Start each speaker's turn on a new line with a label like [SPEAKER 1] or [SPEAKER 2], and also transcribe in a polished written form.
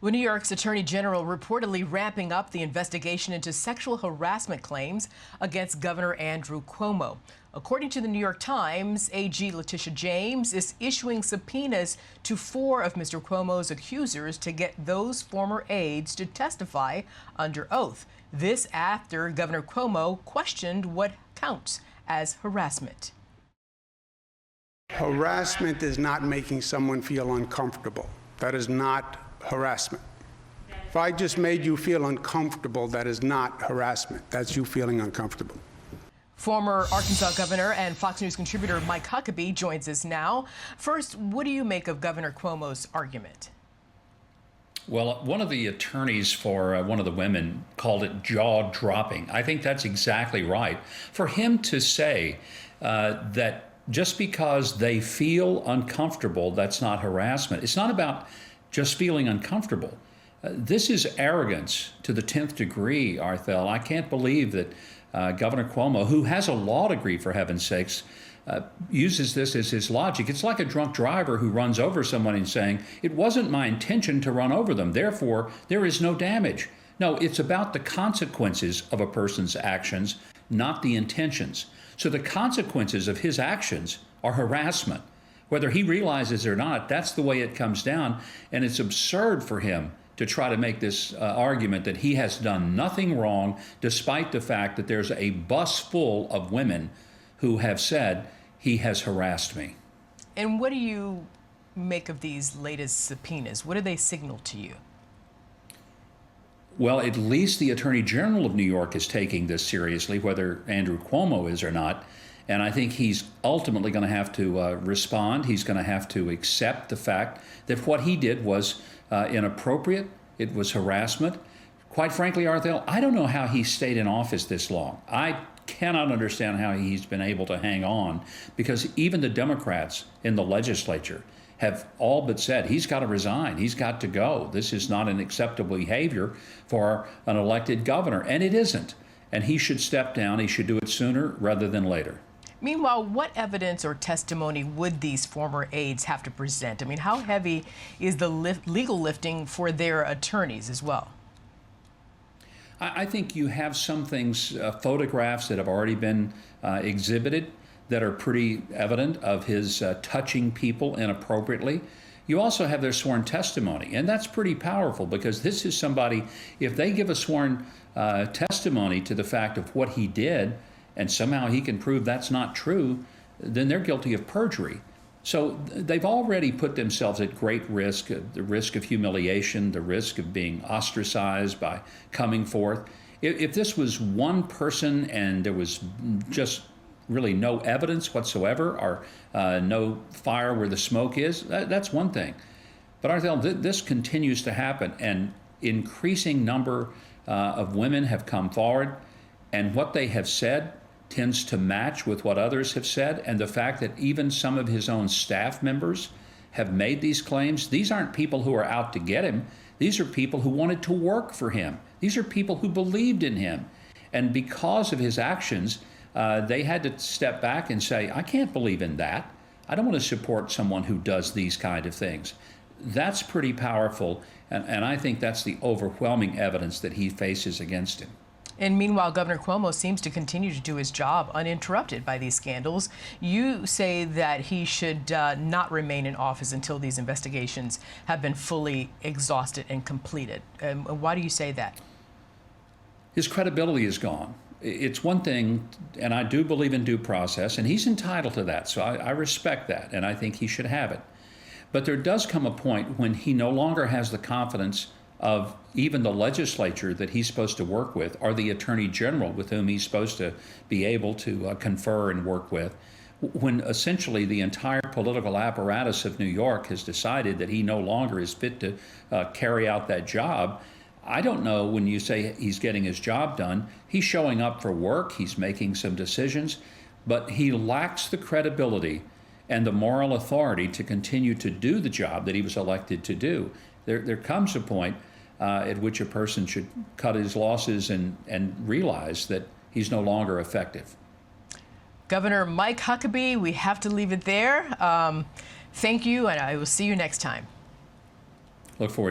[SPEAKER 1] Well, New York's Attorney General reportedly ramping up the investigation into sexual harassment claims against Governor Andrew Cuomo. According to the New York Times, AG Letitia James is issuing subpoenas to 4 of Mr. Cuomo's accusers to get those former aides to testify under oath. This after Governor Cuomo questioned what counts as harassment.
[SPEAKER 2] Harassment is not making someone feel uncomfortable. That is not harassment. If I just made you feel uncomfortable, that is not harassment. That's you feeling uncomfortable.
[SPEAKER 1] Former Arkansas governor and Fox News contributor Mike Huckabee joins us now. First, what do you make of Governor Cuomo's argument?
[SPEAKER 3] Well, one of the attorneys for one of the women called it jaw-dropping. I think that's exactly right. For him to say that just because they feel uncomfortable, that's not harassment. It's not about just feeling uncomfortable. This is arrogance to the 10th degree, Arthel. I can't believe that Governor Cuomo, who has a law degree for heaven's sakes, uses this as his logic. It's like a drunk driver who runs over someone and saying, it wasn't my intention to run over them, therefore there is no damage. No, it's about the consequences of a person's actions, not the intentions. So the consequences of his actions are harassment. Whether he realizes it or not, that's the way it comes down. And it's absurd for him to try to make this argument that he has done nothing wrong, despite the fact that there's a bus full of women who have said he has harassed me.
[SPEAKER 1] And what do you make of these latest subpoenas? What do they signal to you?
[SPEAKER 3] Well, at least the Attorney General of New York is taking this seriously, whether Andrew Cuomo is or not. And I think he's ultimately going to have to respond. He's going to have to accept the fact that what he did was inappropriate. It was harassment. Quite frankly, Arthel, I don't know how he stayed in office this long. I cannot understand how he's been able to hang on, because even the Democrats in the legislature have all but said he's got to resign, he's got to go. This is not an acceptable behavior for an elected governor, and it isn't. And he should step down. He should do it sooner rather than later.
[SPEAKER 1] Meanwhile, what evidence or testimony would these former aides have to present? I mean, how heavy is the legal lifting for their attorneys as well?
[SPEAKER 3] I think you have some things, photographs that have already been exhibited that are pretty evident of his touching people inappropriately. You also have their sworn testimony, and that's pretty powerful, because this is somebody, if they give a sworn testimony to the fact of what he did, and somehow he can prove that's not true, then they're guilty of perjury. So they've already put themselves at great risk, the risk of humiliation, the risk of being ostracized by coming forth. If this was one person and there was just really no evidence whatsoever, or no fire where the smoke is, that's one thing. But Arthel, this continues to happen, and increasing number of women have come forward, and what they have said tends to match with what others have said. And the fact that even some of his own staff members have made these claims, these aren't people who are out to get him. These are people who wanted to work for him. These are people who believed in him. And because of his actions, they had to step back and say, I can't believe in that. I don't want to support someone who does these kind of things. That's pretty powerful, and I think that's the overwhelming evidence that he faces against him.
[SPEAKER 1] And meanwhile, Governor Cuomo seems to continue to do his job uninterrupted by these scandals. You say that he should not remain in office until these investigations have been fully exhausted and completed. Why do you say that?
[SPEAKER 3] His credibility is gone. It's one thing, and I do believe in due process, and he's entitled to that, so I respect that, and I think he should have it. But there does come a point when he no longer has the confidence of even the legislature that he's supposed to work with, or the Attorney General with whom he's supposed to be able to confer and work with, when essentially the entire political apparatus of New York has decided that he no longer is fit to carry out that job. I don't know, when you say he's getting his job done, he's showing up for work, he's making some decisions, but he lacks the credibility and the moral authority to continue to do the job that he was elected to do. There comes a point at which a person should cut his losses and realize that he's no longer effective.
[SPEAKER 1] Governor Mike Huckabee, we have to leave it there. Thank you, and I will see you next time.
[SPEAKER 3] Look forward